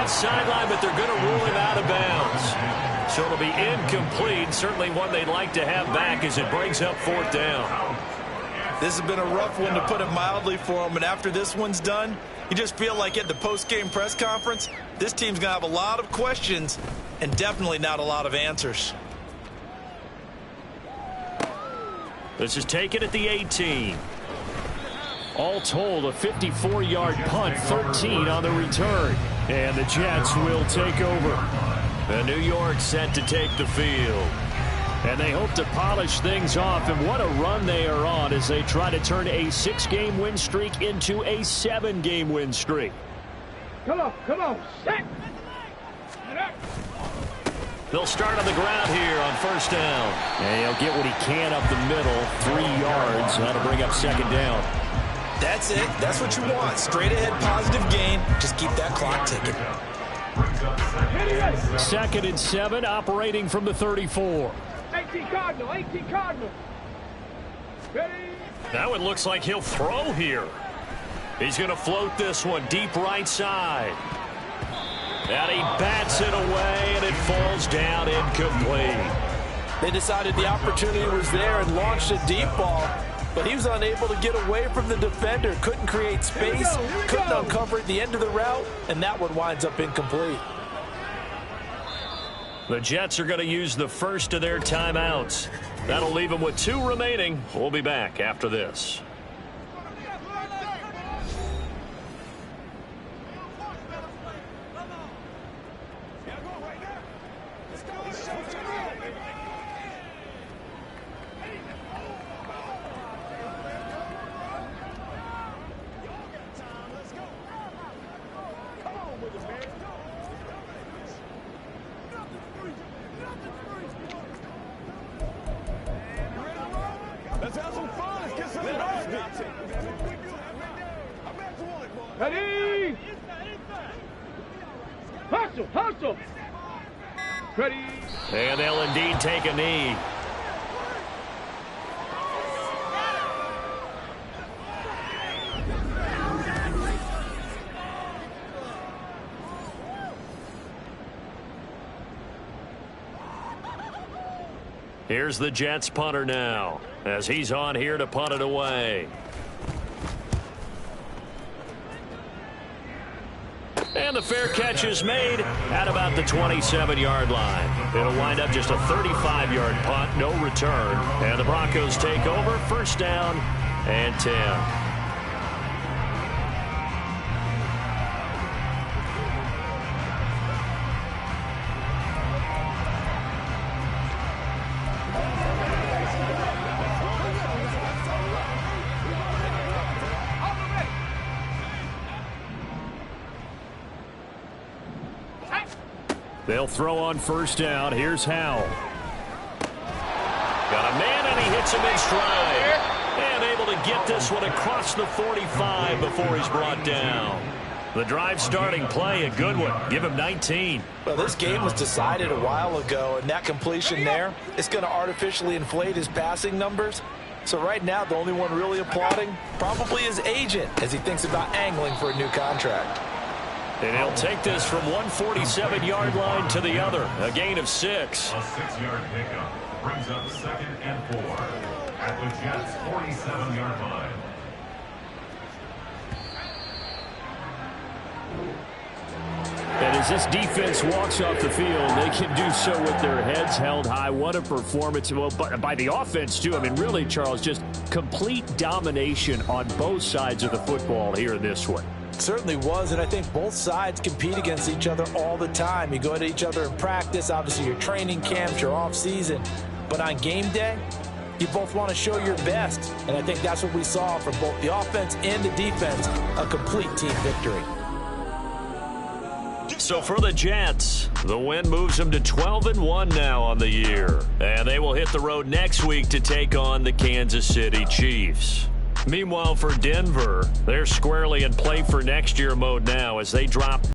Jets sideline, but they're going to rule him out of bounds. So it'll be incomplete. Certainly one they'd like to have back as it brings up 4th down. This has been a rough one, to put it mildly, for him. And after this one's done, you just feel like at the post-game press conference, this team's going to have a lot of questions and definitely not a lot of answers. This is taken at the 18. All told, a 54-yard punt, 13 on the return. And the Jets will take over. And New York set to take the field. And they hope to polish things off. And what a run they are on as they try to turn a 6-game win streak into a 7-game win streak. Come on, set. They'll start on the ground here on 1st down. And he'll get what he can up the middle, 3 yards. That'll bring up 2nd down. That's it. That's what you want. Straight ahead, positive gain. Just keep that clock ticking. 2nd and 7, operating from the 34. 18 Cardinal. Ready? Now it looks like he'll throw here. He's going to float this one deep right side. And he bats it away, and it falls down incomplete. They decided the opportunity was there and launched a deep ball, but he was unable to get away from the defender. Couldn't create space, couldn't uncover at the end of the route, and that one winds up incomplete. The Jets are going to use the first of their timeouts. That'll leave them with 2 remaining. We'll be back after this. Ready? Hustle. Ready? And they'll indeed take a knee. Here's the Jets punter now, as he's on here to punt it away. And the fair catch is made at about the 27-yard line. It'll wind up just a 35-yard punt, no return. And the Broncos take over, 1st down and 10. They'll throw on 1st down. Here's Howell. Got a man, and he hits him in stride. And able to get this one across the 45 before he's brought down. The drive starting play, a good one. Give him 19. Well, this game was decided a while ago, and that completion there is going to artificially inflate his passing numbers. So right now, the only one really applauding probably his agent as he thinks about angling for a new contract. And he'll take this from 147-yard line to the other. A gain of 6. A 6-yard pickup brings up 2nd and 4 at the Jets' 47-yard line. And as this defense walks off the field, they can do so with their heads held high. What a performance. Well, by the offense, too. I mean, really, Charles, just complete domination on both sides of the football here in this one. Certainly was, and I think both sides compete against each other all the time. You go at each other in practice, obviously your training camps, your off-season. But on game day, you both want to show your best. And I think that's what we saw from both the offense and the defense, a complete team victory. So for the Jets, the win moves them to 12-1 now on the year. And they will hit the road next week to take on the Kansas City Chiefs. Meanwhile, for Denver, they're squarely in play for next year mode now as they drop